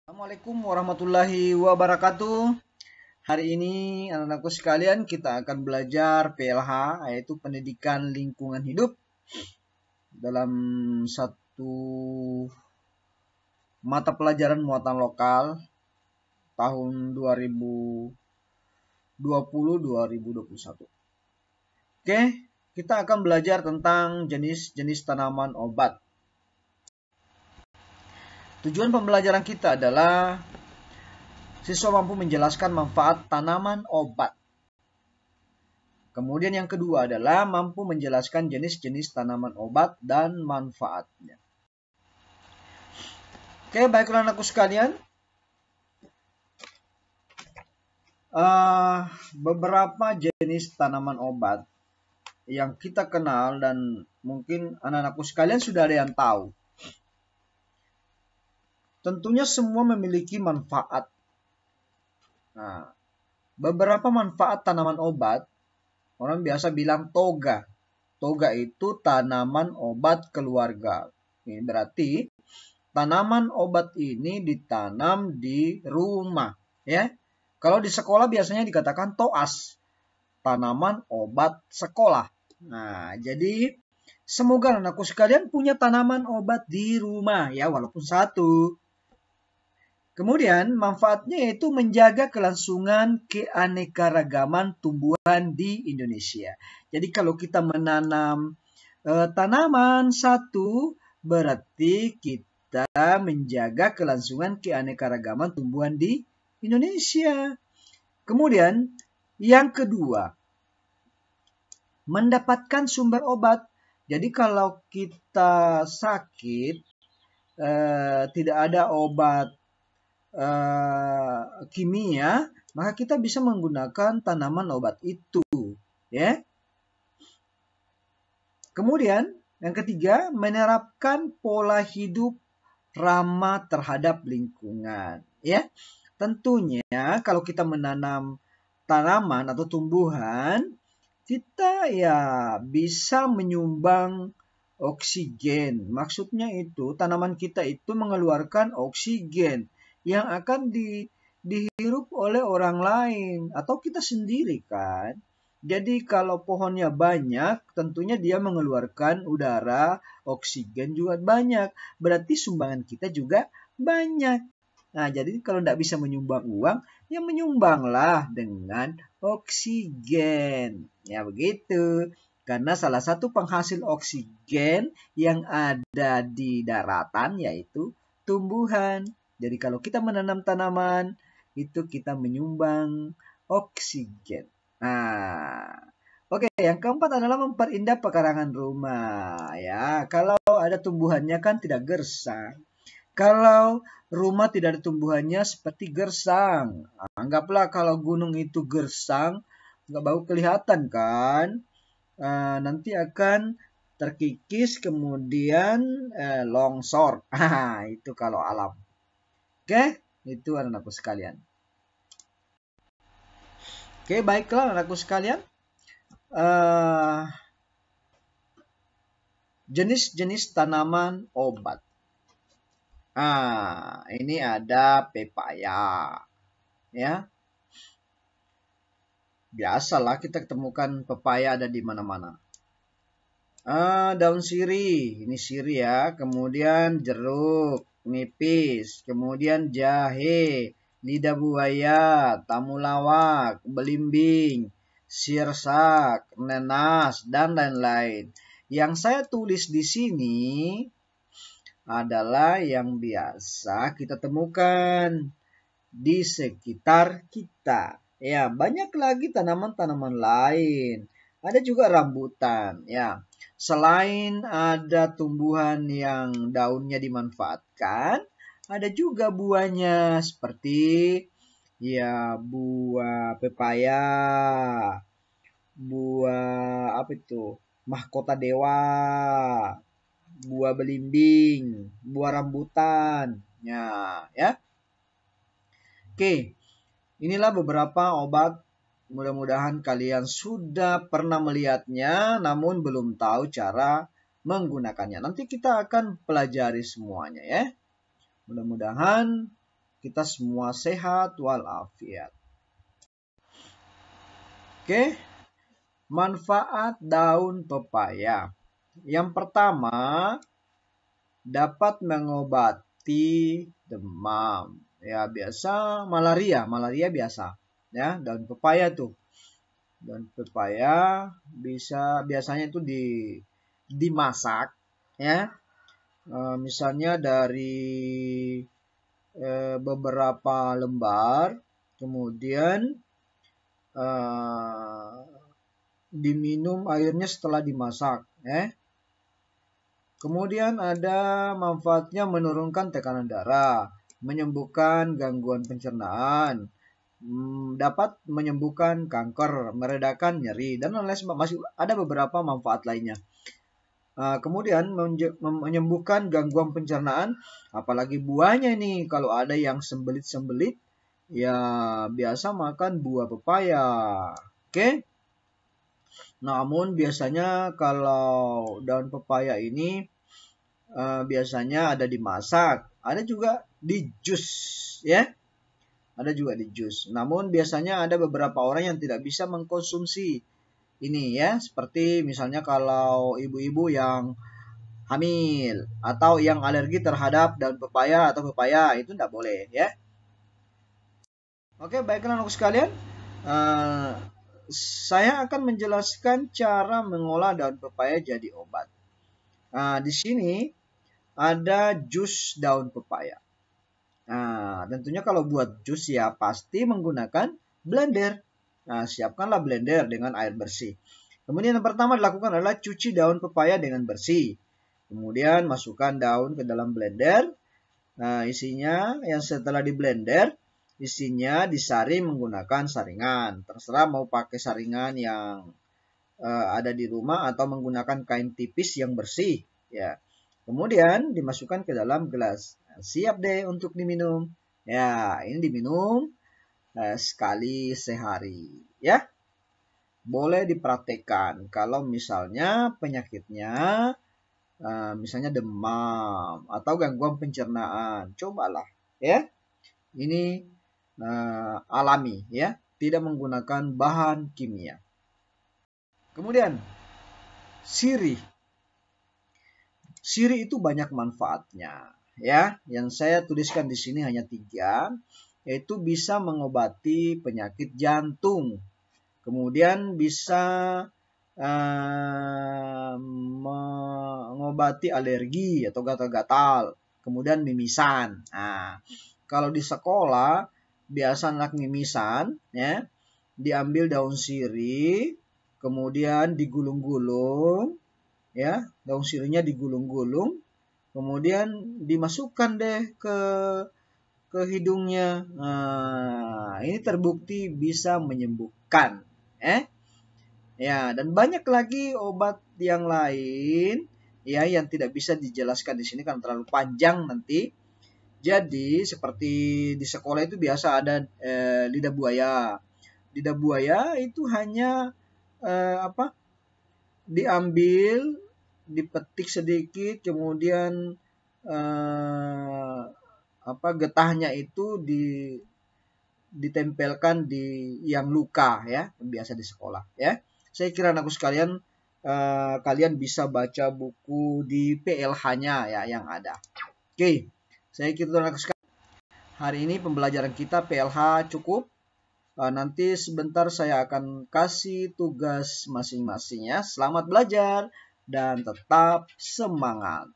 Assalamualaikum warahmatullahi wabarakatuh. Hari ini anak-anakku sekalian kita akan belajar PLH, yaitu Pendidikan Lingkungan Hidup, dalam satu mata pelajaran muatan lokal tahun 2020-2021. Oke, kita akan belajar tentang jenis-jenis tanaman obat. Tujuan pembelajaran kita adalah siswa mampu menjelaskan manfaat tanaman obat. Kemudian yang kedua adalah mampu menjelaskan jenis-jenis tanaman obat dan manfaatnya. Oke, baiklah anakku sekalian. Beberapa jenis tanaman obat yang kita kenal dan mungkin anak-anakku sekalian sudah ada yang tahu. Tentunya semua memiliki manfaat. Nah, beberapa manfaat tanaman obat, orang biasa bilang toga. Toga itu tanaman obat keluarga. Ini berarti tanaman obat ini ditanam di rumah, ya. Kalau di sekolah biasanya dikatakan toas, tanaman obat sekolah. Nah, jadi semoga anakku sekalian punya tanaman obat di rumah, ya, walaupun satu. Kemudian manfaatnya yaitu menjaga kelangsungan keanekaragaman tumbuhan di Indonesia. Jadi kalau kita menanam tanaman satu, berarti kita menjaga kelangsungan keanekaragaman tumbuhan di Indonesia. Kemudian yang kedua, mendapatkan sumber obat. Jadi kalau kita sakit, tidak ada obat kimia, maka kita bisa menggunakan tanaman obat itu, ya. Kemudian yang ketiga, menerapkan pola hidup ramah terhadap lingkungan, ya. Tentunya kalau kita menanam tanaman atau tumbuhan, kita ya bisa menyumbang oksigen. Maksudnya itu tanaman kita itu mengeluarkan oksigen yang akan dihirup oleh orang lain atau kita sendiri kan. Jadi kalau pohonnya banyak, tentunya dia mengeluarkan udara, oksigen juga banyak. Berarti sumbangan kita juga banyak. Nah, jadi kalau tidak bisa menyumbang uang, ya menyumbanglah dengan oksigen. Ya begitu. Karena salah satu penghasil oksigen yang ada di daratan yaitu tumbuhan. Jadi kalau kita menanam tanaman, itu kita menyumbang oksigen. Nah, oke, yang keempat adalah memperindah pekarangan rumah. Ya, kalau ada tumbuhannya kan tidak gersang. Kalau rumah tidak ada tumbuhannya seperti gersang. Anggaplah kalau gunung itu gersang, nggak bau kelihatan kan? Nanti akan terkikis kemudian longsor. Itu kalau alam. Oke, itu anak-anakku sekalian. Oke, baiklah anak-anakku sekalian. Jenis-jenis tanaman obat. Ini ada pepaya. Ya. Biasalah kita ketemukan pepaya ada di mana-mana. Daun sirih, ini sirih ya. Kemudian jeruk nipis, kemudian jahe, lidah buaya, tamulawak, belimbing, sirsak, nenas, dan lain-lain. Yang saya tulis di sini adalah yang biasa kita temukan di sekitar kita. Ya, banyak lagi tanaman-tanaman lain. Ada juga rambutan, ya. Selain ada tumbuhan yang daunnya dimanfaatkan, ada juga buahnya seperti ya buah pepaya, buah apa itu? Mahkota dewa, buah belimbing, buah rambutan. Ya. Oke. Inilah beberapa obat. Mudah-mudahan kalian sudah pernah melihatnya namun belum tahu cara menggunakannya. Nanti kita akan pelajari semuanya ya. Mudah-mudahan kita semua sehat walafiat. Oke, manfaat daun pepaya. Yang pertama, dapat mengobati demam. Ya, biasa malaria biasa. Ya, daun pepaya tuh. Daun pepaya biasanya itu dimasak, ya. Misalnya dari beberapa lembar, kemudian diminum airnya setelah dimasak. Kemudian ada manfaatnya menurunkan tekanan darah, menyembuhkan gangguan pencernaan, dapat menyembuhkan kanker, meredakan nyeri, dan lain-lain. Masih ada beberapa manfaat lainnya. Kemudian menyembuhkan gangguan pencernaan, apalagi buahnya nih. Kalau ada yang sembelit-sembelit, ya biasa makan buah pepaya. Oke. Namun biasanya kalau daun pepaya ini biasanya ada dimasak, ada juga di jus, ya. Ada juga di jus. Namun biasanya ada beberapa orang yang tidak bisa mengkonsumsi ini, ya. Seperti misalnya kalau ibu-ibu yang hamil atau yang alergi terhadap daun pepaya atau pepaya, itu tidak boleh, ya. Oke, baiklah anak sekalian. Saya akan menjelaskan cara mengolah daun pepaya jadi obat. Di sini ada jus daun pepaya. Tentunya kalau buat jus ya pasti menggunakan blender. Siapkanlah blender dengan air bersih. Kemudian yang pertama dilakukan adalah cuci daun pepaya dengan bersih. Kemudian masukkan daun ke dalam blender. Isinya yang setelah di blender, isinya disaring menggunakan saringan. Terserah mau pakai saringan yang ada di rumah atau menggunakan kain tipis yang bersih, ya. Kemudian dimasukkan ke dalam gelas. Siap deh untuk diminum. Ya, ini diminum sekali sehari, ya. Boleh dipraktekkan kalau misalnya penyakitnya misalnya demam atau gangguan pencernaan. Cobalah, ya. Ini alami, ya, tidak menggunakan bahan kimia. Kemudian sirih. Sirih itu banyak manfaatnya, ya. Yang saya tuliskan di sini hanya 3, yaitu bisa mengobati penyakit jantung. Kemudian bisa mengobati alergi atau gatal-gatal. Kemudian mimisan. Kalau di sekolah biasa anak mimisan, ya, diambil daun sirih, kemudian digulung-gulung, ya, daun sirihnya digulung-gulung, kemudian dimasukkan deh ke hidungnya. Ini terbukti bisa menyembuhkan, ya, dan banyak lagi obat yang lain, ya, yang tidak bisa dijelaskan di sini karena terlalu panjang nanti. Jadi seperti di sekolah itu biasa ada lidah buaya. Lidah buaya itu hanya diambil, dipetik sedikit, kemudian getahnya itu ditempelkan di yang luka, ya, biasa di sekolah, ya. Saya kira anakku sekalian, kalian bisa baca buku di PLH-nya, ya, yang ada. Oke, saya kira anakku sekalian, hari ini pembelajaran kita PLH cukup. Nanti sebentar saya akan kasih tugas masing-masing, ya. Selamat belajar dan tetap semangat.